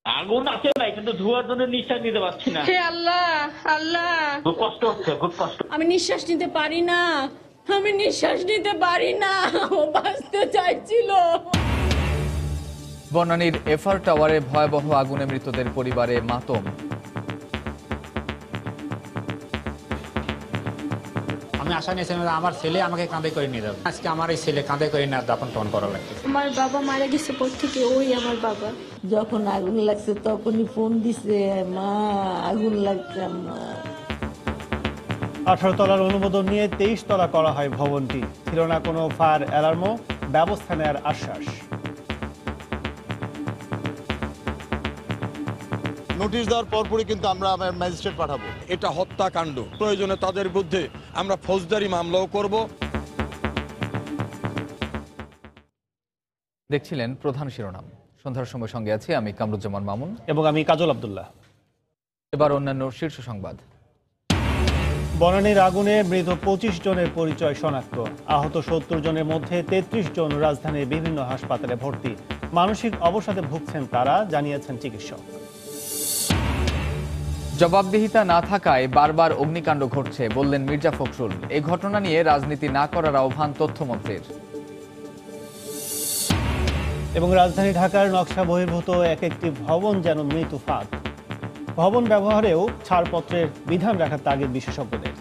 আগুন আছে ভাই, কিন্তু ধোঁয়ার জন্য নিঃশ্বাস নিতে পারছি না। হে আল্লাহ, আল্লাহ, খুব কষ্ট হচ্ছে, খুব কষ্ট। আমি নিঃশ্বাস নিতে পারি না, আমি নিঃশ্বাস নিতে পারি না। ও বাঁচতে চাইছিল। বনানীর এফআর টাওয়ারে ভয়াবহ আগুনে মৃতদের পরিবারে মাতম। আমি আশা নিয়েছিলাম আমার ছেলে আমাকে কাঁধে করে নিয়ে যাবে, আজকে আমার এই ছেলে কাঁধে করে নিয়ে দাফন টান করা লাগছে। আমার বাবা মারা গেছে পর থেকে ওই আমার বাবা। যখন আগুন লাগছে তখনই ফোন দিছে, মা আগুন লাগছে মা। 18 তলার অনুমোদন নিয়ে 23 তলা করা হয় ভবনটি। ছিল না কোনো ফায়ার অ্যালার্মও, ব্যবস্থা নেওয়ার আশ্বাস। নোটিশ দেওয়ার পরপরই কিন্তু আমরা ম্যাজিস্ট্রেট পাঠাবো। এটা হত্যাকাণ্ড, প্রয়োজনে তাদের বিরুদ্ধে আমরা ফৌজদারি মামলাও করব। দেখছিলেন প্রধান শিরোনাম। সন্ধ্যার সময় সঙ্গে আছি আমি কামরুজ্জামান মামুন এবং আমি কাজল আব্দুল্লাহ। এবার অন্যান্য শীর্ষ সংবাদ। বনানীর আগুনে মৃত 25 জনের পরিচয় শনাক্ত। আহত 70 জনের মধ্যে 33 জন রাজধানীর বিভিন্ন হাসপাতালে ভর্তি। মানসিক অবসাদে ভুগছেন তারা, জানিয়েছেন চিকিৎসক। জবাবদিহিতা না থাকায় বারবার অগ্নিকাণ্ড ঘটছে বললেন মির্জা ফখরুল। এই ঘটনা নিয়ে রাজনীতি না করার আহ্বান তথ্যমন্ত্রীর। এবং রাজধানী ঢাকার নকশা বহির্ভূত একটি ভবন যেন মৃত্যু ফাঁদ। ভবন ব্যবহারেও ছাড়পত্রের বিধান রাখার তাগিদ বিশেষজ্ঞদের।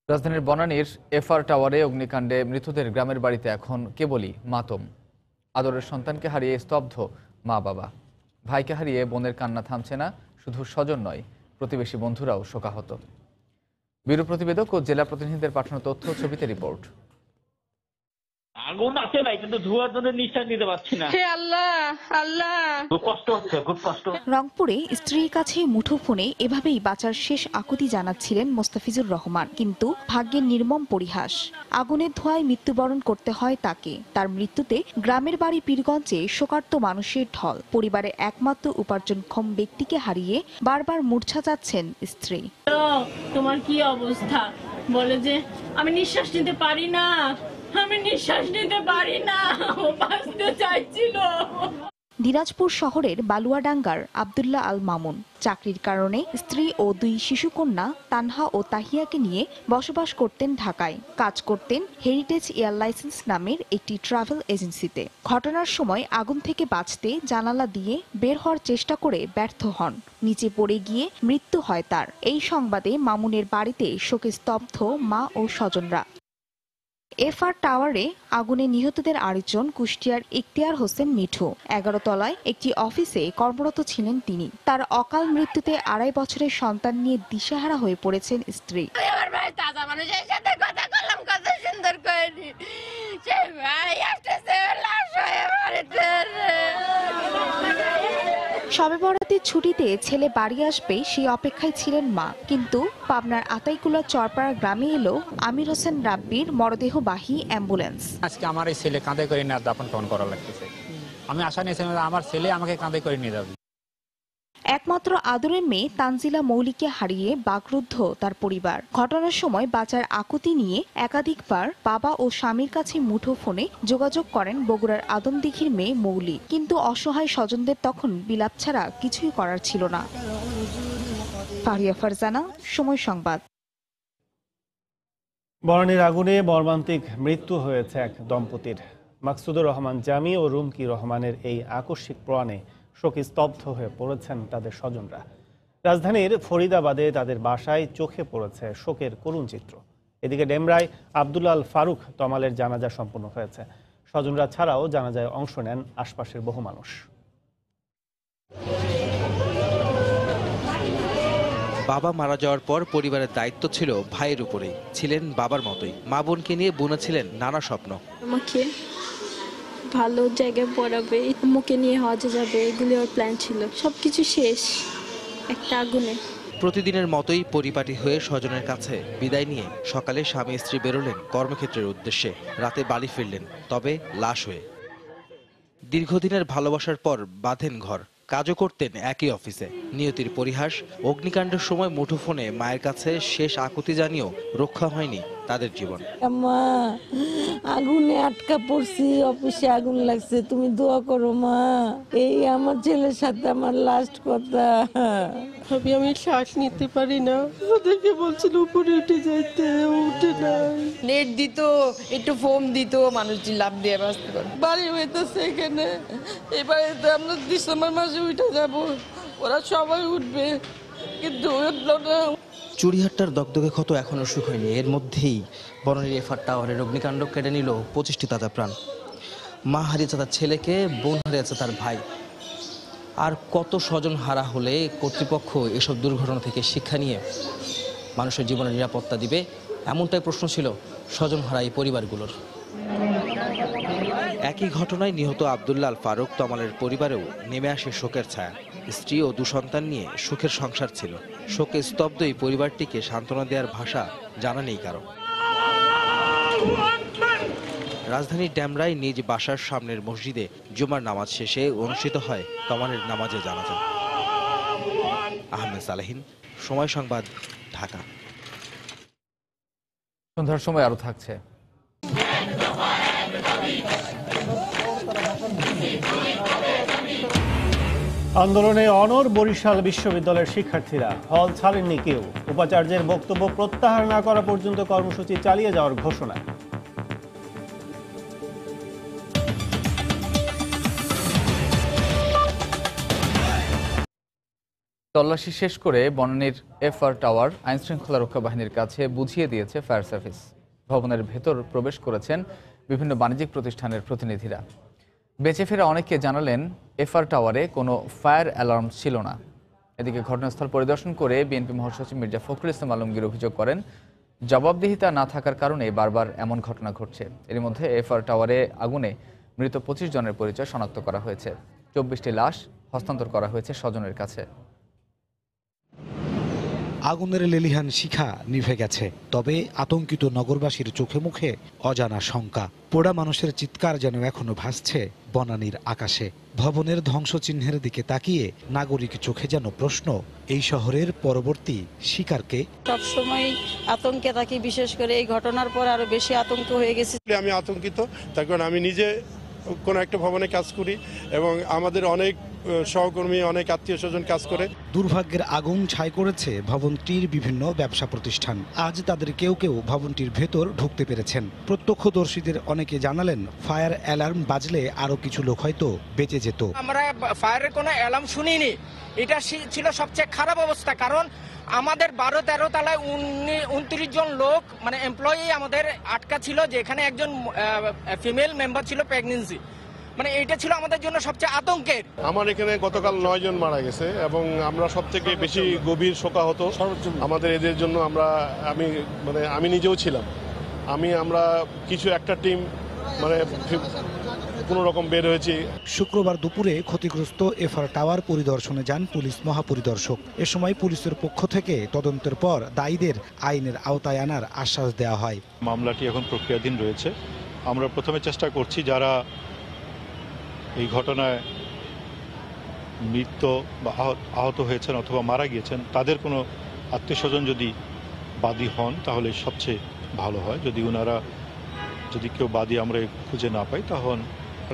রাজধানীর বনানীর এফআর টাওয়ারে অগ্নিকাণ্ডে মৃতদের গ্রামের বাড়িতে এখন কেবলই মাতম। আদরের সন্তানকে হারিয়ে স্তব্ধ মা বাবা। ভাইকে হারিয়ে বোনের কান্না থামছে না। শুধু স্বজন নয়, প্রতিবেশী বন্ধুরাও শোকাহত। ব্যুরো প্রতিবেদক ও জেলা প্রতিনিধিদের পাঠানো তথ্য ছবিতে রিপোর্ট। আগুন আছে ভাই, কিন্তু ধোঁয়ার জন্য নিঃশ্বাস নিতে পারছি না। হে আল্লাহ, আল্লাহ, খুব কষ্ট হচ্ছে, খুব কষ্ট। রংপুরে স্ত্রীর কাছে মুঠোফোনে এভাবেই বাঁচার শেষ আকুতি জানাচ্ছিলেন মোস্তাফিজুর রহমান, কিন্তু ভাগ্যের নির্মম পরিহাস। আগুনের ধোঁয়ায় মৃত্যুবরণ করতে হয় তাকে। তার মৃত্যুতে গ্রামের বাড়ি পীরগঞ্জে শোকার্ত মানুষের ঢল। পরিবারে একমাত্র উপার্জনক্ষম ব্যক্তিকে হারিয়ে বারবার মূর্ছা যাচ্ছেন স্ত্রী। তোমার কি অবস্থা? বলে যে আমি নিঃশ্বাস নিতে পারি না, আমি নিঃশ্বাস নিতে পারি না। ও বাঁচতে চাইছিল। দিনাজপুর শহরের বালুয়াডাঙ্গার আব্দুল্লাহ আল মামুন চাকরির কারণে স্ত্রী ও 2 শিশুকন্যা তানহা ও তাহিয়াকে নিয়ে বসবাস করতেন ঢাকায়। কাজ করতেন হেরিটেজ এয়ারলাইন্স নামের একটি ট্রাভেল এজেন্সিতে। ঘটনার সময় আগুন থেকে বাঁচতে জানালা দিয়ে বের হওয়ার চেষ্টা করে ব্যর্থ হন। নিচে পড়ে গিয়ে মৃত্যু হয় তার। এই সংবাদে মামুনের বাড়িতে শোকে স্তব্ধ মা ও স্বজনরা। এফআর টাওয়ারে আগুনে নিহতদের আরেকজন কুষ্টিয়ার ইখতিয়ার হোসেন মিঠু। 11 তলায় একটি অফিসে কর্মরত ছিলেন তিনি। তার অকাল মৃত্যুতে 2.5 বছরের সন্তান নিয়ে দিশেহারা হয়ে পড়েছেন স্ত্রী। আমার ভাই তাজা মানুষের সাথে কথা বললাম, কত সুন্দর করে সে ভাই আসতেছে লাশ হয়ে বাড়িতে। শবে বরাতের ছুটিতে ছেলে বাড়ি আসবে সেই অপেক্ষায় ছিলেন মা, কিন্তু পাবনার আতাইকুলা চরপাড়া গ্রামে এলো আমির হোসেন রাব্বির মরদেহবাহী অ্যাম্বুলেন্স। আজকে আমার এই ছেলে কাঁধে করে নিয়ে দাফন টান করা লাগতেছে। আমি আশা নিয়েছিলাম আমার ছেলে আমাকে কাঁধে করে নিয়ে যাবে। একমাত্র আদরের মেয়ে তানজিলা মৌলিকে হারিয়ে বাকরুদ্ধ তার পরিবার। ঘটনার সময় বাঁচার আকুতি নিয়ে একাধিকবার বাবা ও স্বামীর কাছে মুঠোফোনে যোগাযোগ করেন বগুড়ার আদমদিঘির মেয়ে মৌলি, কিন্তু অসহায় স্বজনদের তখন বিলাপ ছাড়া কিছুই করার ছিল না। ফারিয়া ফারজানা, সময় সংবাদ। বনানীর আগুনে মর্মান্তিক মৃত্যু হয়েছে এক দম্পতির। মাকসুদুর রহমান জামি ও রুমকি রহমানের এই আকস্মিক প্রয়াণে শোকে স্তব্ধ হয়ে পড়েছেন তাদের স্বজনরা। রাজধানীর ফরিদাবাদে তাদের বাসায় চোখে পড়েছে শোকের করুণ চিত্র। এদিকে ডেমরায় আব্দুল আল ফারুক তমালের জানাজা সম্পন্ন হয়েছে। স্বজনরা ছাড়াও জানাজায় অংশ নেন আশপাশের বহু মানুষ। বাবা মারা যাওয়ার পর পরিবারের দায়িত্ব ছিল ভাইয়ের উপরেই। ছিলেন বাবার মতোই। মা বোনকে নিয়ে বুনেছিলেন নানা স্বপ্ন। আমাকে ভালো জায়গায় পড়াবে, মুখে নিয়ে হজে যাবে, এগুলি ওর প্ল্যান ছিল। সবকিছু শেষ একটা আগুনে। প্রতিদিনের মতোই পরিপাটি হয়ে স্বজনের কাছে বিদায় নিয়ে সকালে স্বামী স্ত্রী বেরোলেন কর্মক্ষেত্রের উদ্দেশ্যে, রাতে বাড়ি ফিরলেন, তবে লাশ হয়ে। দীর্ঘদিনের ভালোবাসার পর বাঁধেন ঘর, কাজও করতেন একই অফিসে। নিয়তির পরিহাস, অগ্নিকাণ্ডের সময় মুঠোফোনে মায়ের কাছে শেষ আকুতি জানিয়েও রক্ষা হয়নি তাদের জীবন। মা, আগুনে আটকা পড়ছি, অফিসে আগুন লাগছে, তুমি দোয়া করো মা। এই আমার ছেলের সাথে আমার লাস্ট কথা। আমি শ্বাস নিতে পারি না, ওদেরকে বলছিল উপরে উঠে যাইতে, উঠে নাই। নেট দিত, একটু ফোন দিত, মানুষ লাভ দিয়ে বাঁচতে পারে। বাড়ি হইতেছে এখানে, এবারে আমরা ডিসেম্বর মাসে উঠে যাব, ওরা সবাই উঠবে, কিন্তু উঠলো না। চুড়িহাট্টার দগদগে ক্ষত এখনো সুখ হয়নি। এর মধ্যেই বনানীর এফআর টাওয়ারের অগ্নিকাণ্ড কেড়ে নিল 25টি তাজা প্রাণ। মা হারিয়েছে তার ছেলেকে, বোন হারিয়েছে তার ভাই। আর কত স্বজন হারা হলে কর্তৃপক্ষ এসব দুর্ঘটনা থেকে শিক্ষা নিয়ে মানুষের জীবনের নিরাপত্তা দিবে, এমনটাই প্রশ্ন ছিল স্বজন হারা এই পরিবারগুলোর। একই ঘটনায় নিহত আব্দুল্লাহ আল ফারুক তমালের পরিবারেও নেমে আসে শোকের ছায়া। স্ত্রী ও 2 সন্তান নিয়ে সুখের সংসার ছিল। শোকে স্তব্ধ এই পরিবারটিকে সান্ত্বনা দেওয়ার ভাষা জানা নেই কারো। রাজধানীর ড্যামরায় নিজ বাসার সামনের মসজিদে জুমার নামাজ শেষে অনুষ্ঠিত হয় তমালের নামাজে জানাজা। আহমেদ সালেহিন, সময় সংবাদ, ঢাকা। সন্ধ্যার সময় আরো থাকছে। আন্দোলনে অনড় বরিশাল বিশ্ববিদ্যালয়ের শিক্ষার্থীরা, হল ছাড়েননি কেউ। উপাচার্যের বক্তব্য প্রত্যাহার না করা পর্যন্ত কর্মসূচি চালিয়ে যাওয়ার ঘোষণা। তল্লাশি শেষ করে বনানীর এফআর টাওয়ার আইনশৃঙ্খলা রক্ষা বাহিনীর কাছে বুঝিয়ে দিয়েছে ফায়ার সার্ভিস। ভবনের ভেতর প্রবেশ করেছেন বিভিন্ন বাণিজ্যিক প্রতিষ্ঠানের প্রতিনিধিরা। বেঁচে ফেরা অনেকে জানালেন এফআর টাওয়ারে কোনো ফায়ার অ্যালার্ম ছিল না। এদিকে ঘটনাস্থল পরিদর্শন করে বিএনপি মহাসচিব মির্জা ফখরুল ইসলাম আলমগীর অভিযোগ করেন, জবাবদিহিতা না থাকার কারণে বারবার এমন ঘটনা ঘটছে। এর মধ্যে এফআর টাওয়ারে আগুনে মৃত 25 জনের পরিচয় শনাক্ত করা হয়েছে। 24টি লাশ হস্তান্তর করা হয়েছে স্বজনের কাছে। আগুনের লেলিহান শিখা নিভে গেছে, তবে আতঙ্কিত নগরবাসীর চোখে মুখে অজানা শঙ্কা। পোড়া মানুষের চিৎকার যেন এখনো ভাসছে বনানীর আকাশে। ভবনের ধ্বংসচিহ্নের দিকে তাকিয়ে নাগরিক চোখে যেন প্রশ্ন, এই শহরের পরবর্তী শিকারকে। সবসময় আতঙ্কে থাকি, বিশেষ করে এই ঘটনার পর আরো বেশি আতঙ্ক হয়ে গেছে। আমি আতঙ্কিত, তার কারণ আমি নিজে কোনো একটা ভবনে কাজ করি এবং আমাদের অনেক সহকর্মী, অনেক আত্মীয় স্বজন কাজ করে। দুর্ভাগ্যের আগুন ছাই করেছে ভবনটির বিভিন্ন ব্যবসা প্রতিষ্ঠান। আজ তাদের কেউ কেউ ভবনটির ভেতর ঢুকতে পেরেছেন। প্রত্যক্ষদর্শীদের অনেকে জানালেন, ফায়ার অ্যালার্ম বাজলে আরো কিছু লোক হয়তো বেঁচে যেত। আমরা ফায়ারের কোনো অ্যালার্ম শুনিনি, এটা ছিল সবচেয়ে খারাপ অবস্থা। কারণ আমাদের 12-13 তলায় 29 জন লোক মানে এমপ্লয়ি আমাদের আটকা ছিল, যেখানে একজন ফিমেল মেম্বার ছিল প্রেগন্যান্সি। মানে এটা ছিল আমাদের জন্য সবচেয়ে আতঙ্কের। আমার এখানে গতকাল 9 জন মারা গেছে এবং আমরা সবথেকে বেশি গভীর শোকাহত আমাদের এদের জন্য। আমি নিজেও ছিলাম। আমরা কিছু একটা টিম কোনো রকম বের হয়েছি। শুক্রবার দুপুরে ক্ষতিগ্রস্ত এফআর টাওয়ার পরিদর্শনে যান পুলিশ মহাপরিদর্শক। এ সময় পুলিশের পক্ষ থেকে তদন্তের পর দায়ীদের আইনের আওতায় আনার আশ্বাস দেওয়া হয়। মামলাটি এখন প্রক্রিয়াধীন রয়েছে। আমরা প্রথমে চেষ্টা করছি যারা এই ঘটনায় মৃত্যু বা আহত হয়েছেন অথবা মারা গিয়েছেন তাদের কোনো আত্মীয়স্বজন যদি বাদী হন তাহলে সবচেয়ে ভালো হয়। যদি কেউ বাদী আমরা খুঁজে না পাই তখন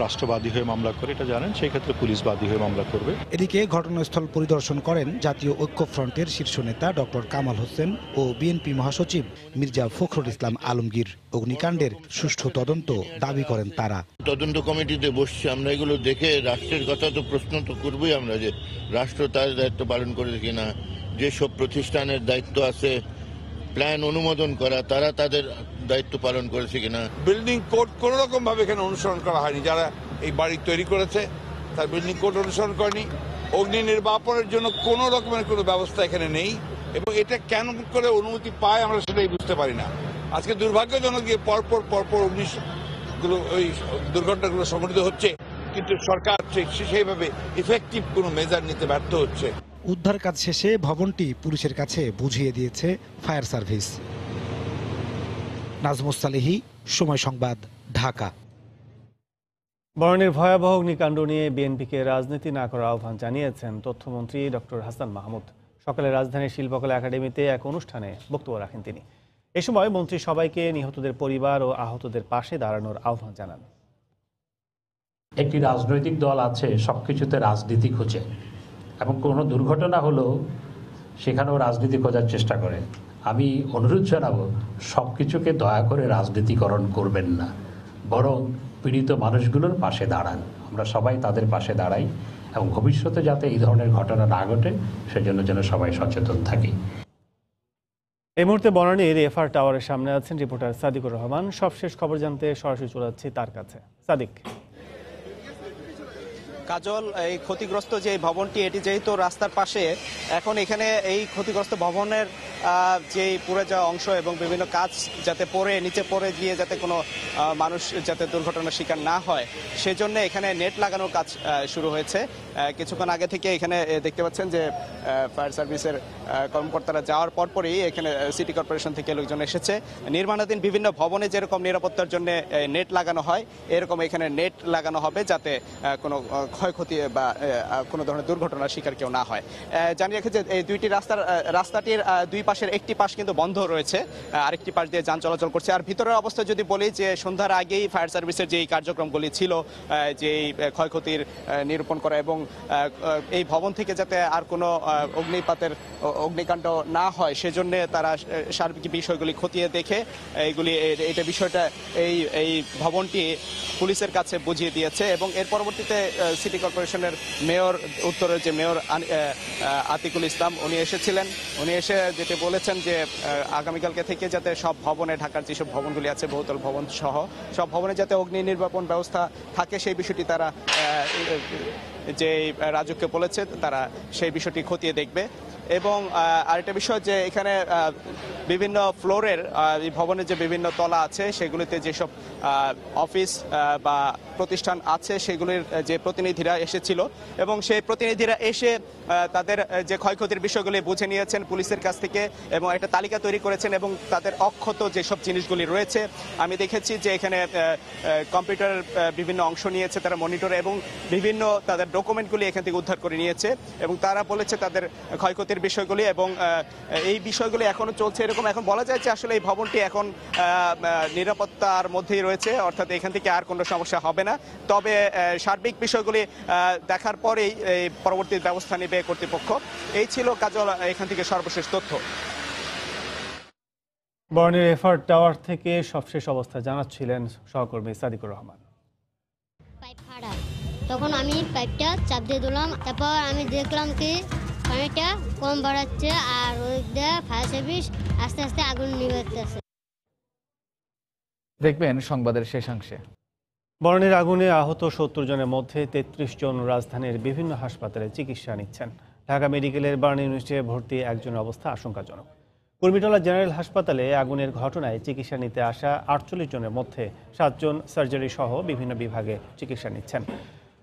রাষ্ট্রবাদী হয়ে মামলা করে, এটা জানেন, সেই ক্ষেত্রে পুলিশ বাদী হয়ে মামলা করবে। এদিকে ঘটনাস্থল পরিদর্শন করেন জাতীয় ঐক্যফ্রন্টের শীর্ষ নেতা ডক্টর কামাল হোসেন ও বিএনপি মহাসচিব মির্জা ফখরুল ইসলাম আলমগীর। অগ্নিকাণ্ডের সুষ্ঠু তদন্ত দাবি করেন তারা। তদন্ত কমিটিতে বসছি আমরা, এগুলো দেখে রাষ্ট্রের কথা তো প্রশ্ন তো করবই আমরা, যে রাষ্ট্র তার দায়িত্ব পালন করেছে কিনা, যেসব প্রতিষ্ঠানের দায়িত্ব আছে প্ল্যান অনুমোদন করা তারা তাদের দায়িত্ব পালন করেছে কিনা। বিল্ডিং কোড কোনো রকম ভাবে এখানে অনুসরণ করা হয়নি। যারা এই বাড়ি তৈরি করেছে তার বিল্ডিং কোড অনুসরণ করেনি। অগ্নি নির্বাপনের জন্য কোনো রকমের কোনো ব্যবস্থা এখানে নেই এবং এটা কেন করে অনুমতি পায় আমরা সেটাই বুঝতে পারি না। আজকে দুর্ভাগ্যজনক যে পরপর অগ্নিগুলো ওই দুর্ঘটনাগুলো সংঘটিত হচ্ছে, কিন্তু সরকার সেইভাবে ইফেক্টিভ কোনো মেজার নিতে ব্যর্থ হচ্ছে। উদ্ধার কাজ শেষে ভবনটি পুলিশের কাছে বুঝিয়ে দিয়েছে ফায়ার সার্ভিস। নাজমুস সালেহী, সময় সংবাদ, ঢাকা। বনানীর ভয়াবহ অগ্নিকাণ্ড নিয়ে বিএনপিকে রাজনীতি না করার আহ্বান জানিয়েছেন তথ্যমন্ত্রী ডক্টর হাসান মাহমুদ। সকালে রাজধানীর শিল্পকলা একাডেমিতে এক অনুষ্ঠানে বক্তব্য রাখেন তিনি। এ সময় মন্ত্রী সবাইকে নিহতদের পরিবার ও আহতদের পাশে দাঁড়ানোর আহ্বান জানান। একটি রাজনৈতিক দল আছে সবকিছুতে রাজনীতি খোঁজে এবং কোনো দুর্ঘটনা হলেও সেখানেও রাজনীতি খোঁজার চেষ্টা করে। আমি অনুরোধ জানাবো সব কিছুকে দয়া করে রাজনীতিকরণ করবেন না, বরং পীড়িত মানুষগুলোর পাশে দাঁড়ান। আমরা সবাই তাদের পাশে দাঁড়াই এবং ভবিষ্যতে যাতে এই ধরনের ঘটনা না ঘটে সেজন্য যেন সবাই সচেতন থাকি। এই মুহূর্তে বনানীর এফআর টাওয়ারের সামনে আছেন রিপোর্টার সাদিকুর রহমান। সবশেষ খবর জানতে সরাসরি চলে যাচ্ছি তার কাছে। সাদিক। কাজল, এই ক্ষতিগ্রস্ত যে ভবনটি এটি যেহেতু রাস্তার পাশে, এখন এখানে এই ক্ষতিগ্রস্ত ভবনের যে পুড়ে যাওয়া অংশ এবং বিভিন্ন কাজ যাতে নিচে পড়ে গিয়ে যাতে কোনো মানুষ যাতে দুর্ঘটনার শিকার না হয় সেজন্য এখানে নেট লাগানোর কাজ শুরু হয়েছে। কিছুক্ষণ আগে থেকে এখানে দেখতে পাচ্ছেন যে ফায়ার সার্ভিসের কর্মকর্তারা যাওয়ার পরপরই এখানে সিটি কর্পোরেশন থেকে লোকজন এসেছে। নির্মাণাধীন বিভিন্ন ভবনে যেরকম নিরাপত্তার জন্য নেট লাগানো হয় এরকম এখানে নেট লাগানো হবে যাতে কোনো ক্ষয়ক্ষতি বা কোনো ধরনের দুর্ঘটনার শিকার কেউ না হয়। জানিয়ে রেখে যে এই দুইটি রাস্তাটির দুই পাশের একটি পাশ কিন্তু বন্ধ রয়েছে, আরেকটি পাশ দিয়ে যান চলাচল করছে। আর ভিতরের অবস্থা যদি বলি যে সন্ধ্যার আগেই ফায়ার সার্ভিসের যেই কার্যক্রমগুলি ছিল, যেই ক্ষয়ক্ষতির নিরূপণ করা এবং এই ভবন থেকে যাতে আর কোনো অগ্নিকাণ্ড না হয় সেজন্য তারা সার্বিক বিষয়গুলি খতিয়ে দেখে এটা বিষয়টা এই ভবনটি পুলিশের কাছে বুঝিয়ে দিয়েছে এবং এর পরবর্তীতে সিটি কর্পোরেশনের মেয়র, উত্তরের যে মেয়র আতিকুল ইসলাম, উনি এসেছিলেন। উনি এসে যেটা বলেছেন যে আগামীকালকে থেকে যাতে সব ভবনে, ঢাকার যেসব ভবনগুলি আছে বহুতল ভবন সহ সব ভবনে যাতে অগ্নি নির্বাপন ব্যবস্থা থাকে সেই বিষয়টি তারা যে রাজুককে বলেছে তারা সেই বিষয়টি খতিয়ে দেখবে। এবং আরেকটা বিষয় যে এখানে বিভিন্ন ফ্লোরের এই ভবনের যে বিভিন্ন তলা আছে সেগুলিতে যেসব অফিস বা প্রতিষ্ঠান আছে সেগুলির যে প্রতিনিধিরা এসেছিল এবং সেই প্রতিনিধিরা এসে তাদের যে ক্ষয়ক্ষতির বিষয়গুলি বুঝে নিয়েছেন পুলিশের কাছ থেকে এবং একটা তালিকা তৈরি করেছেন এবং তাদের অক্ষত যেসব জিনিসগুলি রয়েছে আমি দেখেছি যে এখানে কম্পিউটারের বিভিন্ন অংশ নিয়েছে তারা মনিটরে এবং বিভিন্ন তাদের ডকুমেন্টগুলি এখান থেকে উদ্ধার করে নিয়েছে এবং তারা বলেছে তাদের ক্ষয়ক্ষতির বিষয়গুলি এবং এই বিষয়গুলি এখনো চলছে। এরকম এখন বলা যায় যে আসলে এই ভবনটি এখন নিরাপত্তার মধ্যেই রয়েছে, অর্থাৎ এখান থেকে আর কোনো সমস্যা হবে না। তবে সার্বিক বিষয়গুলি দেখার পরেই পরবর্তী ব্যবস্থা নেবে কর্তৃপক্ষ। এই ছিল কাজল এখান থেকে সর্বশেষ তথ্য। বনানীর এফআর টাওয়ার থেকে সবশেষ অবস্থা জানাচ্ছিলেন সহকর্মী সাদিকুর রহমান। তখন আমি পাইপটা চাপ দিয়ে দিলাম, তারপর আমি দেখলাম কি পানিটা কম বাড়াচ্ছে আর ওই ফায়ার সার্ভিস আস্তে আস্তে আগুন নিভাতেছে। দেখবেন সংবাদের শেষাংশে। বনানীর আগুনে আহত 70 জনের মধ্যে 33 জন রাজধানীর বিভিন্ন হাসপাতালে চিকিৎসা নিচ্ছেন। ঢাকা মেডিকেলের বার্ন ইউনিটে ভর্তি একজনের অবস্থা আশঙ্কাজনক। কুর্মিটোলা জেনারেল হাসপাতালে আগুনের ঘটনায় চিকিৎসা নিতে আসা 48 জনের মধ্যে 7 জন সার্জারি সহ বিভিন্ন বিভাগে চিকিৎসা নিচ্ছেন।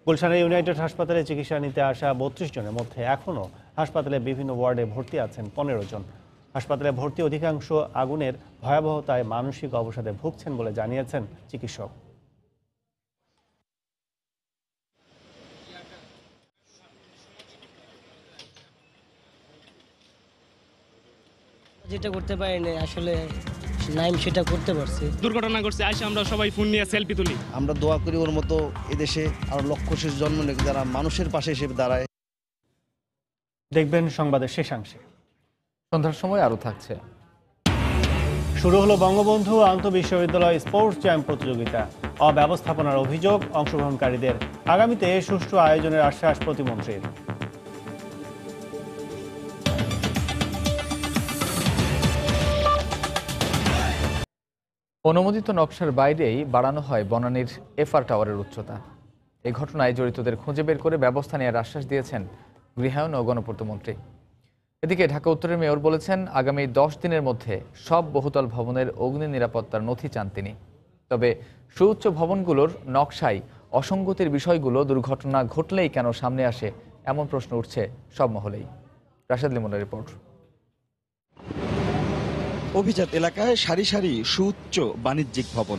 গুলশানের ইউনাইটেড হাসপাতালে চিকিৎসা নিতে আসা 32 জনের মধ্যে এখনও হাসপাতালে বিভিন্ন ওয়ার্ডে ভর্তি আছেন 15 জন। হাসপাতালে ভর্তি অধিকাংশ আগুনের ভয়াবহতায় মানসিক অবসাদে ভুগছেন বলে জানিয়েছেন চিকিৎসক। যেটা করতে পারিনি আসলে নাইম সেটা করতে পারছি। দুর্ঘটনা ঘটছে আসে আমরা সবাই ফোন নিয়ে সেলফি তুলি। আমরা দোয়া করি ওর মতো এদেশে আরো লক্ষ শেষ জন্ম নেই যারা মানুষের পাশে এসে দাঁড়ায়। দেখবেন সংবাদের শেষাংশে। সন্ধ্যার সময় আরো থাকছে। শুরু হলো বঙ্গবন্ধু আন্তঃবিশ্ববিদ্যালয় স্পোর্টস জ্যাম প্রতিযোগিতা। অব্যবস্থাপনার অভিযোগ অংশগ্রহণকারীদের। আগামীতে সুষ্ঠু আয়োজনের আশ্বাস প্রতিমন্ত্রীর। অনুমোদিত নকশার বাইরেই বাড়ানো হয় বনানীর এফআর টাওয়ারের উচ্চতা। এই ঘটনায় জড়িতদের খুঁজে বের করে ব্যবস্থা নেওয়ার আশ্বাস দিয়েছেন গৃহায়ন ও গণপূর্তমন্ত্রী। এদিকে ঢাকা উত্তরের মেয়র বলেছেন আগামী 10 দিনের মধ্যে সব বহুতল ভবনের অগ্নি নিরাপত্তার নথি চান তিনি। তবে সুউচ্চ ভবনগুলোর নকশায় অসঙ্গতির বিষয়গুলো দুর্ঘটনা ঘটলেই কেন সামনে আসে এমন প্রশ্ন উঠছে সব মহলেই। রাশেদ লিমনের রিপোর্ট। অভিজাত এলাকায় সারি সারি সুউচ্চ বাণিজ্যিক ভবন।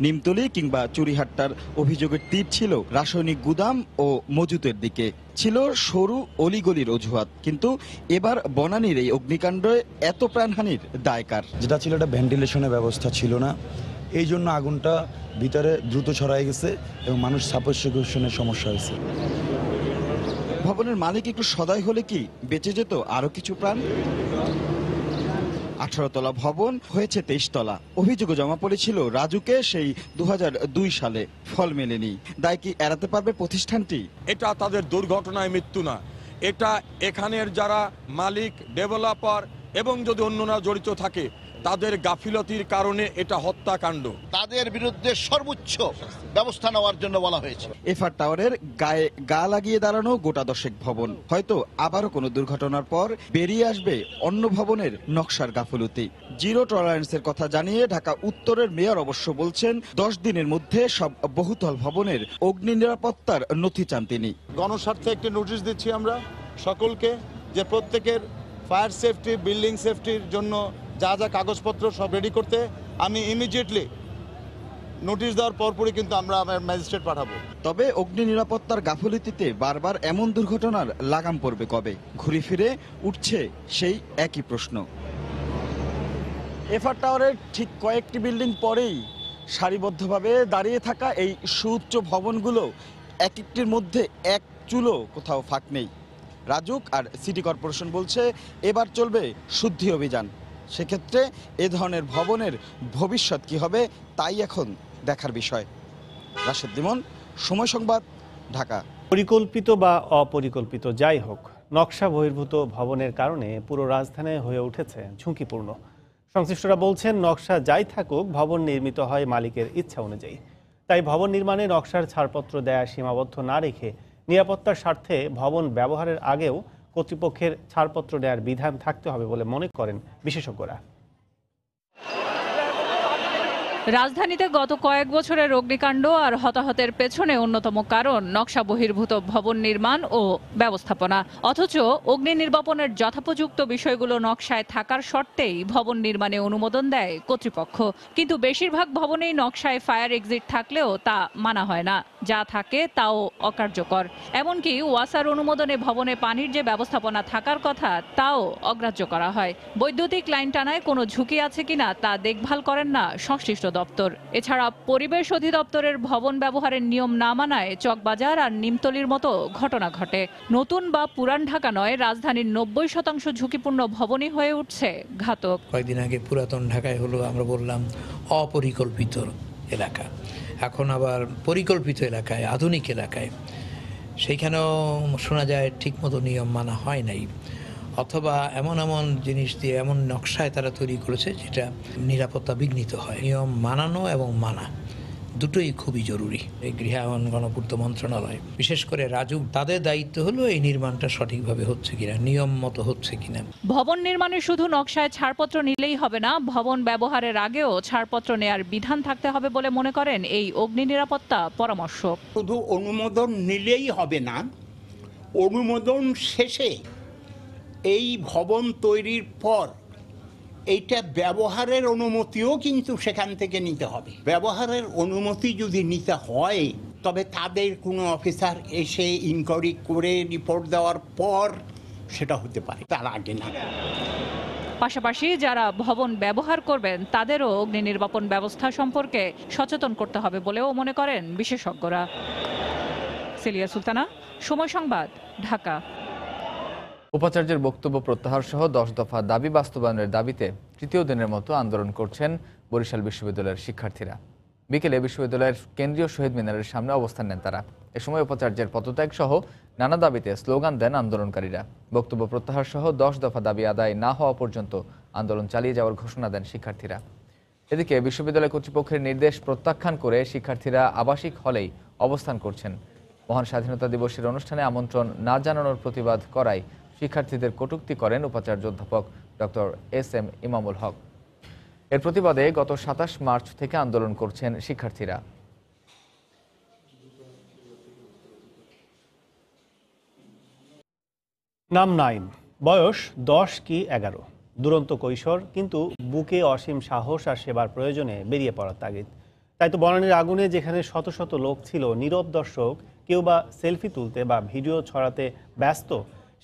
নিমতলী কিংবা চুরিহাট্টার অভিযোগের তীর ছিল রাসায়নিক গুদাম ও মজুতের দিকে, ছিল সরু অলিগলির অজুহাত। কিন্তু এবার বনানীর এই অগ্নিকাণ্ডে এত প্রাণহানির দায় কার? যেটা ছিল এটা ভেন্টিলেশনের ব্যবস্থা ছিল না, এই জন্য আগুনটা ভিতরে দ্রুত ছড়াই গেছে এবং মানুষ সাপোর্টের সমস্যা হয়েছে। ভবনের মালিক একটু সদয় হলে কি বেঁচে যেত আরো কিছু প্রাণ? 18 তলা ভবন হয়েছে 23 তলা। অভিযোগ জমা পড়েছিল রাজুকে সেই 2002 সালে, ফল মেলেনি। দায় কি এড়াতে পারবে প্রতিষ্ঠানটি? এটা তাদের দুর্ঘটনায় মৃত্যু না, এটা এখানের যারা মালিক, ডেভেলপার এবং যদি অন্যরা জড়িত থাকে তাদের গাফিলতির কারণে এটা হত্যাকাণ্ড। তাদের বিরুদ্ধে সর্বোচ্চ ব্যবস্থা নেওয়ার জন্য বলা হয়েছে। এফআর টাওয়ারের গায়ে গা লাগিয়ে দাঁড়ানো গোটা 10 ভবন। হয়তো আবারও কোনো দুর্ঘটনার পর বেরিয়ে আসবে অন্য ভবনের নকশার গাফলতি। জিরো টলারেন্সের কথা জানিয়ে ঢাকা উত্তরের মেয়র অবশ্য বলছেন 10 দিনের মধ্যে সব বহুতল ভবনের অগ্নি নিরাপত্তার নথি চান তিনি। গণস্বার্থে একটি নোটিশ দিচ্ছি আমরা সকলকে যে প্রত্যেকের ফায়ার সেফটি, বিল্ডিং সেফটির জন্য যা যা কাগজপত্র সব রেডি করতে। আমি ইমিডিয়েটলি নোটিশ দেওয়ার পরপরই কিন্তু আমরা আমার ম্যাজিস্ট্রেট পাঠাবো। তবে অগ্নি নিরাপত্তার গাফলতিতে বারবার এমন দুর্ঘটনার লাগাম পড়বে কবে? ঘুরে ফিরে উঠছে সেই একই প্রশ্ন। এফআর টাওয়ারের ঠিক কয়েকটি বিল্ডিং পরেই সারিবদ্ধভাবে দাঁড়িয়ে থাকা এই সুউচ্চ ভবনগুলো এক একটির মধ্যে এক চুলো কোথাও ফাঁক নেই। রাজুক আর সিটি কর্পোরেশন বলছে এবার চলবে শুদ্ধি অভিযান। সেক্ষেত্রে এ ধরনের ভবনের ভবিষ্যৎ কি হবে তাই এখন দেখার বিষয়। রাশেদ লিমন, সময় সংবাদ, ঢাকা। পরিকল্পিত বা অপরিকল্পিত যাই হোক, নকশা বহির্ভূত ভবনের কারণে পুরো রাজধানী হয়ে উঠেছে ঝুঁকিপূর্ণ। সংশ্লিষ্টরা বলছেন নকশা যাই থাকুক, ভবন নির্মিত হয় মালিকের ইচ্ছা অনুযায়ী। তাই ভবন নির্মাণে নকশার ছাড়পত্র দেয়া সীমাবদ্ধ না রেখে নিরাপত্তার স্বার্থে ভবন ব্যবহারের আগেও কর্তৃপক্ষের ছাড়পত্র দেওয়ার বিধান থাকতে হবে বলে মনে করেন বিশেষজ্ঞরা। রাজধানীতে গত কয়েক বছরের অগ্নিকাণ্ড আর হতাহতের পেছনে অন্যতম কারণ নকশা বহির্ভূত ভবন নির্মাণ ও ব্যবস্থাপনা। অথচ অগ্নি নির্বাপনের যথোপযুক্ত বিষয়গুলো নকশায় থাকার শর্তেই ভবন নির্মাণে অনুমোদন দেয় কর্তৃপক্ষ। কিন্তু বেশিরভাগ ভবনেই নকশায় ফায়ার এক্সিট থাকলেও তা মানা হয় না, যা থাকে তাও অকার্যকর। এমনকি ওয়াসার অনুমোদনে ভবনে পানির যে ব্যবস্থাপনা থাকার কথা তাও অগ্রাহ্য করা হয়। বৈদ্যুতিক লাইন টানায় কোনো ঝুঁকি আছে কিনা তা দেখভাল করেন না সংশ্লিষ্ট দপ্তর। এছাড়া পরিবেশ অধিদপ্তরের ভবন ব্যবহারের নিয়ম না মানায় চকবাজার আর নিমতলির মতো ঘটনা ঘটে। নতুন বা পুরান ঢাকা নয়, রাজধানীর 90% ঝুঁকিপূর্ণ ভবনই হয়ে উঠছে ঘাতক। কয়েকদিন আগে পুরাতন ঢাকায় হলো আমরা বললাম অপরিকল্পিত এলাকা, এখন আবার পরিকল্পিত এলাকায়, আধুনিক এলাকায় সেইখানেও শোনা যায় ঠিকমতো নিয়ম মানা হয় নাই, অথবা এমন এমন জিনিস দিয়ে এমন নকশায় তারা তৈরি করেছে যেটা নিরাপত্তা বিঘ্নিত হয়। নিয়ম মানানো এবং মানা দুটোই খুবই জরুরি। এই গৃহায়ন গণপূর্ত মন্ত্রণালয়, বিশেষ করে রাজুক, তাদের দায়িত্ব হলো এই নির্মাণটা সঠিকভাবে হচ্ছে কিনা, নিয়ম মতো হচ্ছে কিনা। ভবন নির্মাণে শুধু নকশায় ছাড়পত্র নিলেই হবে না, ভবন ব্যবহারের আগেও ছাড়পত্র নেয়ার বিধান থাকতে হবে বলে মনে করেন এই অগ্নি নিরাপত্তা পরামর্শক। শুধু অনুমোদন নিলেই হবে না, অনুমোদন শেষে এই ভবন তৈরির পর এইটা ব্যবহারের অনুমতিও কিন্তু সেখান থেকে নিতে হবে। ব্যবহারের অনুমতি যদি নিতে হয় তবে তাদের কোনো অফিসার এসে ইনকোয়ারি করে রিপোর্ট দেওয়ার পর সেটা হতে পারে, তার আগে না। পাশাপাশি যারা ভবন ব্যবহার করবেন তাদেরও অগ্নি নির্বাপন ব্যবস্থা সম্পর্কে সচেতন করতে হবে বলেও মনে করেন বিশেষজ্ঞরা। সেলিয়া সুলতানা, সময় সংবাদ, ঢাকা। উপাচার্যের বক্তব্য প্রত্যাহার সহ 10 দফা দাবি বাস্তবায়নের দাবিতে তৃতীয় দিনের মতো আন্দোলন করছেন বরিশাল বিশ্ববিদ্যালয়ের শিক্ষার্থীরা। বিকেলে বিশ্ববিদ্যালয়ের কেন্দ্রীয় শহীদ মিনারের সামনে অবস্থান নেন তারা। এ সময় উপাচার্যের পদত্যাগ সহ নানা দাবিতে স্লোগান দেন আন্দোলনকারীরা। বক্তব্য প্রত্যাহার সহ 10 দফা দাবি আদায় না হওয়া পর্যন্ত আন্দোলন চালিয়ে যাওয়ার ঘোষণা দেন শিক্ষার্থীরা। এদিকে বিশ্ববিদ্যালয় কর্তৃপক্ষের নির্দেশ প্রত্যাখ্যান করে শিক্ষার্থীরা আবাসিক হলেই অবস্থান করছেন। মহান স্বাধীনতা দিবসের অনুষ্ঠানে আমন্ত্রণ না জানানোর প্রতিবাদ করায় শিক্ষার্থীদের কটূক্তি করেন উপাচার্য অধ্যাপক ডক্টর এস.এম. ইমামুল হক। এর প্রতিবাদে গত 27 মার্চ থেকে আন্দোলন করছেন শিক্ষার্থীরা। নাম নাইম, বয়স 10 কি 11। দুরন্ত কৈশোর, কিন্তু বুকে অসীম সাহস আর সেবার প্রয়োজনে বেরিয়ে পড়ার তাগিদ। তাই তো বনানীর আগুনে যেখানে শত শত লোক ছিল নীরব দর্শক, কেউ বা সেলফি তুলতে বা ভিডিও ছড়াতে ব্যস্ত,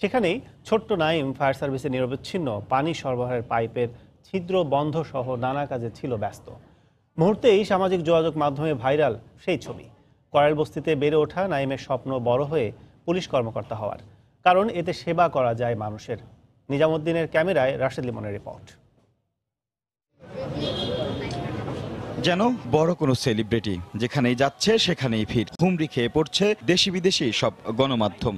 সেখানেই ছোট্ট নাইম ফায়ার সার্ভিসের নিরবচ্ছিন্ন পানি সরবরাহের পাইপের ছিদ্র বন্ধ সহ নানা কাজে ছিল ব্যস্ত। মুহূর্তেই সামাজিক যোগাযোগ মাধ্যমে ভাইরাল সেই ছবি। করাইল বস্তিতে বেড়ে ওঠা নাইমের স্বপ্ন বড় হয়ে পুলিশ কর্মকর্তা হওয়ার, কারণ এতে সেবা করা যায় মানুষের। নিজামুদ্দিনের ক্যামেরায় রাশেদ লিমনের রিপোর্ট। যেন বড় কোনো সেলিব্রিটি, যেখানেই যাচ্ছে সেখানেই ভিড়, হুমড়ি খেয়ে পড়ছে দেশি বিদেশি সব গণমাধ্যম।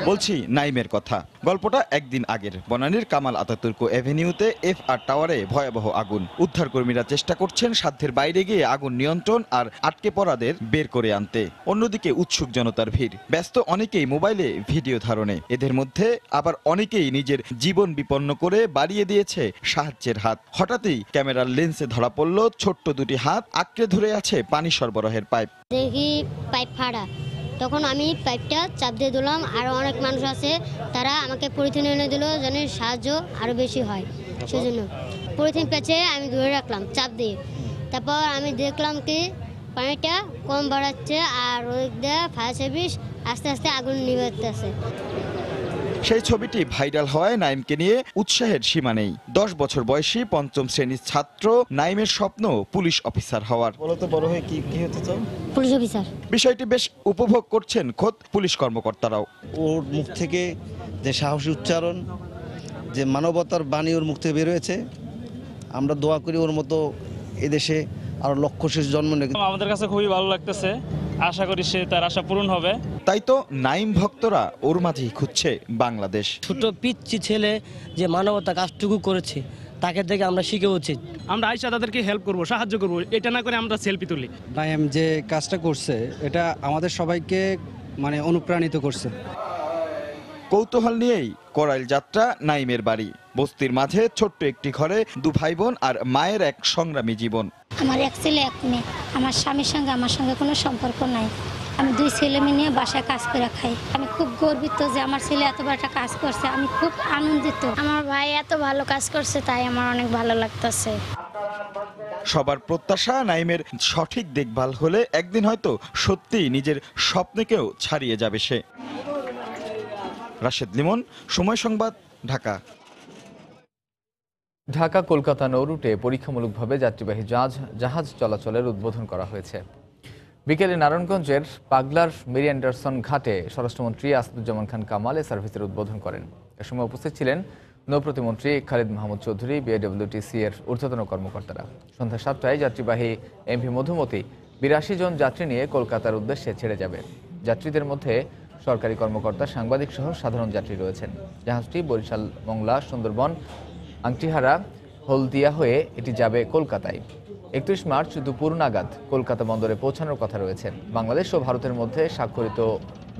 বলছি নাইমের কথা। গল্পটা একদিন আগের। বনানীর কামাল আতাতুর্ক এভিনিউতে FR টাওয়ারে ভয়াবহ আগুন। উদ্ধারকর্মীরা চেষ্টা করছেন সাধ্যের বাইরে গিয়ে আগুন নিয়ন্ত্রণ আর আটকে পড়াদের বের করে আনতে। অন্যদিকে উৎসুক জনতার ভিড়, ব্যস্ত অনেকেই মোবাইলে ভিডিও ধারণে। এদের মধ্যে আবার অনেকেই নিজের জীবন বিপন্ন করে বাড়িয়ে দিয়েছে সাহায্যের হাত। হঠাৎই ক্যামেরার লেন্সে ধরা পড়ল ছোট্ট দুটি হাত আঁকড়ে ধরে আছে পানি সরবরাহের পাইপ। দেখি পাইপ ফাড়া, তখন আমি পাইপটা চাপ দিয়ে দিলাম। আর অনেক মানুষ আছে, তারা আমাকে পলিথিন এনে দিল যেন সাহায্য আরও বেশি হয়। সেজন্য পলিথিন পেঁচে আমি ধরে রাখলাম চাপ দিয়ে। তারপর আমি দেখলাম কি পানিটা কম বাড়াচ্ছে আর ওই দিয়ে ফায়ার সার্ভিস আস্তে আস্তে আগুন নিভাতেছে। সেই ছবিটি ভাইরাল হওয়ায় নাইমকে নিয়ে উৎসাহের সীমা নেই। 10 বছর বয়সী 5ম শ্রেণীর ছাত্র নাইমের স্বপ্ন পুলিশ অফিসার হওয়ার। বলতো বড় হয়ে কি হতে চাও? Police officer. বিষয়টি বেশ উপভোগ করছেন খোদ পুলিশ কর্মকর্তারাও। ওর মুখ থেকে যে সাহসী উচ্চারণ, যে মানবতার বাণী ওর মুখ থেকে বের হয়েছে, আমরা দোয়া করি ওর মতো এদেশে আরো লক্ষ শিশু জন্ম নেবে। আমাদের কাছে খুবই ভালো লাগতেছে, আশা করি সে তার আশা পূরণ হবে। তাই তো নাইম ভক্তরা ওর মাঝেই খুঁজছে বাংলাদেশ। ছোট পিচ্ছি ছেলে যে মানবতা কাজটুকু করেছে, তাকে দেখে আমরা শিখে উচিত। আমরা আইসা তাদেরকে হেল্প করব, সাহায্য করব, এটা না করে আমরা সেলফি তুলি। নাইম যে কাজটা করছে এটা আমাদের সবাইকে অনুপ্রাণিত করছে। কৌতূহল নিয়েই করাইল যাত্রা নাইমের বাড়ি। বস্তির মাঝে ছোট্ট একটি ঘরে 2 ভাই বোন আর মায়ের এক সংগ্রামী জীবন। আমার এক ছেলে এক মেয়ে, আমার স্বামীর সঙ্গে আমার সঙ্গে কোনো সম্পর্ক নাই। আমি 2 ছেলে মেয়ে নিয়ে বাসায় কাজ করে খাই। আমি খুব গর্বিত যে আমার ছেলে এত বড় একটা কাজ করছে, আমি খুব আনন্দিত। আমার ভাই এত ভালো কাজ করছে, তাই আমার অনেক ভালো লাগতেছে। সবার প্রত্যাশা নাইমের সঠিক দেখভাল হলে একদিন হয়তো সত্যিই নিজের স্বপ্নকেও ছাড়িয়ে যাবে সে। রাশেদ লিমন, সময় সংবাদ, ঢাকা। ঢাকা কলকাতা নৌ রুটে পরীক্ষামূলকভাবে যাত্রীবাহী জাহাজ চলাচলের উদ্বোধন করা হয়েছে। বিকেলে নারায়ণগঞ্জের পাগলার মেরি অ্যান্ডারসন ঘাটে স্বরাষ্ট্রমন্ত্রী আসাদুজ্জামান খান কামাল এ সার্ভিসের উদ্বোধন করেন। এ সময় উপস্থিত ছিলেন নৌ প্রতিমন্ত্রী খালিদ মাহমুদ চৌধুরী, BIWTC এর ঊর্ধ্বতন কর্মকর্তারা। সন্ধ্যা 7টায় যাত্রীবাহী MV মধুমতি 82 জন যাত্রী নিয়ে কলকাতার উদ্দেশ্যে ছেড়ে যাবে। যাত্রীদের মধ্যে সরকারি কর্মকর্তা, সাংবাদিক সহ সাধারণ যাত্রী রয়েছেন। জাহাজটি বরিশাল, মংলা, সুন্দরবন, আংটিহারা, হলদিয়া হয়ে এটি যাবে কলকাতায়। 31 মার্চ দুপুর নাগাদ কলকাতা বন্দরে পৌঁছানোর কথা রয়েছে। বাংলাদেশ ও ভারতের মধ্যে স্বাক্ষরিত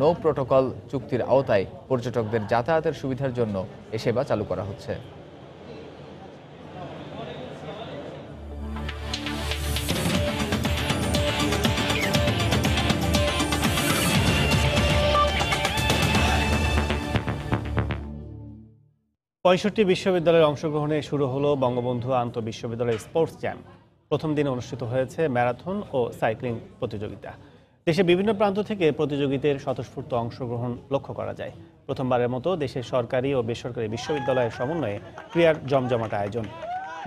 নৌ প্রোটোকল চুক্তির আওতায় পর্যটকদের যাতায়াতের সুবিধার জন্য এ সেবা চালু করা হচ্ছে। পঁয়ষট্টি বিশ্ববিদ্যালয়ের অংশগ্রহণে শুরু হলো বঙ্গবন্ধু আন্তঃবিশ্ববিদ্যালয় স্পোর্টস জ্যাম। প্রথম দিনে অনুষ্ঠিত হয়েছে ম্যারাথন ও সাইক্লিং প্রতিযোগিতা। দেশের বিভিন্ন প্রান্ত থেকে প্রতিযোগীদের স্বতঃস্ফূর্ত অংশগ্রহণ লক্ষ্য করা যায়। প্রথমবারের মতো দেশের সরকারি ও বেসরকারি বিশ্ববিদ্যালয়ের সমন্বয়ে ক্রীড়ার জমজমাট আয়োজন।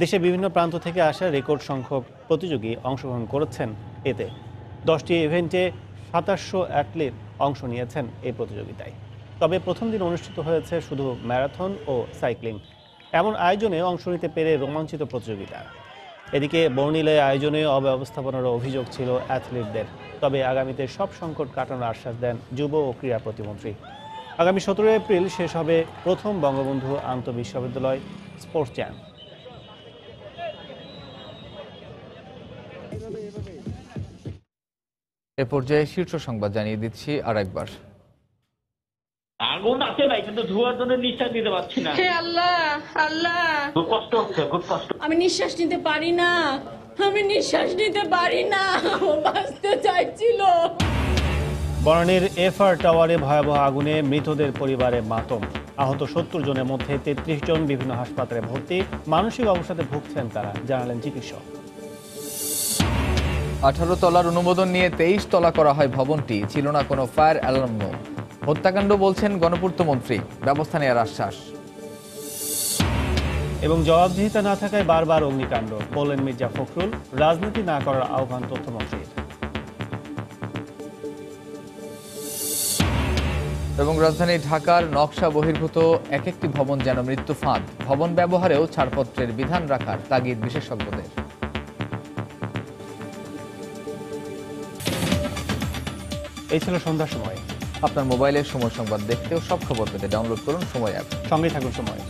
দেশের বিভিন্ন প্রান্ত থেকে আসা রেকর্ড সংখ্যক প্রতিযোগী অংশগ্রহণ করেছেন এতে। 10টি ইভেন্টে 2700 অ্যাথলিট অংশ নিয়েছেন এই প্রতিযোগিতায়। তবে প্রথম দিন অনুষ্ঠিত হয়েছে শুধু ম্যারাথন ও সাইক্লিং। এমন আয়োজনে অংশ নিতে পেরে রোমাঞ্চিত প্রতিযোগিতা। এদিকে বর্ণিলে আয়োজনে অব্যবস্থাপনার অভিযোগ ছিল অ্যাথলিটদের। তবে আগামীতে সব সংকট কাটানোর আশ্বাস দেন যুব ও ক্রীড়া প্রতিমন্ত্রী। আগামী 17 এপ্রিল শেষ হবে প্রথম বঙ্গবন্ধু আন্তঃবিশ্ববিদ্যালয় স্পোর্টস জ্যাম। এ পর্যায়ে শীর্ষ সংবাদ জানিয়ে দিচ্ছি আরেকবার। আগুন আছে ভাই, কিন্তু ধোঁয়ার জন্য নিঃশ্বাস নিতে পারছি না। হে আল্লাহ, আল্লাহ, খুব কষ্ট হচ্ছে, খুব কষ্ট। আমি নিঃশ্বাস নিতে পারি না, আমি নিঃশ্বাস নিতে পারি না। ও বাঁচতে চাইছিল। বনানীর এফআর টাওয়ারে ভয়াবহ আগুনে মৃতদের পরিবারে মাতম। আহত ৭০ জনের মধ্যে ৩৩ জন বিভিন্ন হাসপাতালে ভর্তি। মানসিক অবসাদে ভুগছেন তারা, জানালেন চিকিৎসক। 18 তলার অনুমোদন নিয়ে 23 তলা করা হয় ভবনটি, ছিল না কোনো ফায়ার অ্যালার্ম। হত্যাকাণ্ড বলছেন গণপূর্ত মন্ত্রী, ব্যবস্থা নেওয়ার আশ্বাস। এবং জবাবদিহিতা না থাকায় বারবার অগ্নিকাণ্ড, বললেন মির্জা ফখরুল। রাজনীতি না করার আহ্বান তথ্যমন্ত্রীর। এবং রাজধানী ঢাকার নকশা বহির্ভূত এক একটি ভবন যেন মৃত্যু ফাঁদ। ভবন ব্যবহারেও ছাড়পত্রের বিধান রাখার তাগিদ বিশেষজ্ঞদের। এই ছিল সন্ধ্যার সময়। আপনার মোবাইলে সময় সংবাদ দেখতে ও সব খবর পেতে ডাউনলোড করুন সময় অ্যাপ। সঙ্গে থাকুন সময়।